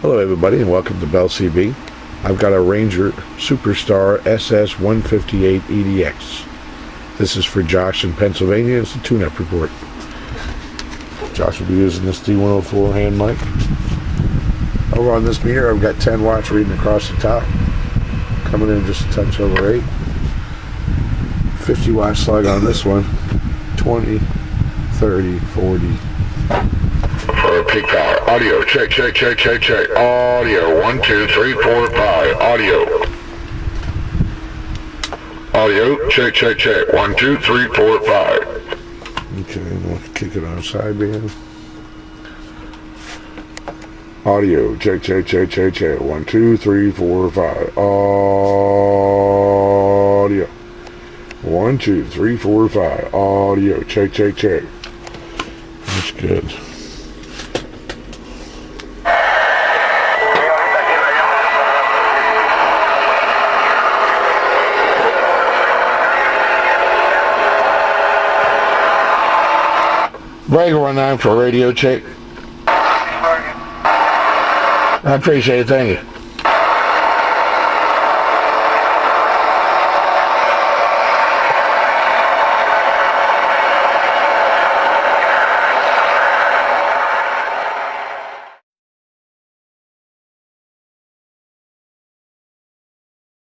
Hello everybody and welcome to Bell CB. I've got a Ranger SuperStar SS-158 EDX. This is for Josh in Pennsylvania. It's a tune-up report. Josh will be using this D104 hand mic. Over on this meter I've got 10 watts reading across the top. Coming in just a touch over 8. 50 watt slug on this one. 20, 30, 40. Peak power. Audio. Check. Audio. 1, 2, 3, 4, 5. Audio. Audio. Check. 1, 2, 3, 4, 5. Okay, and we'll kick it on sideband. Audio. Check. 1, 2, 3, 4, 5. Audio. 1, 2, 3, 4, 5. Audio. Check. That's good. Breaker 19 for radio check. I appreciate it, thank you.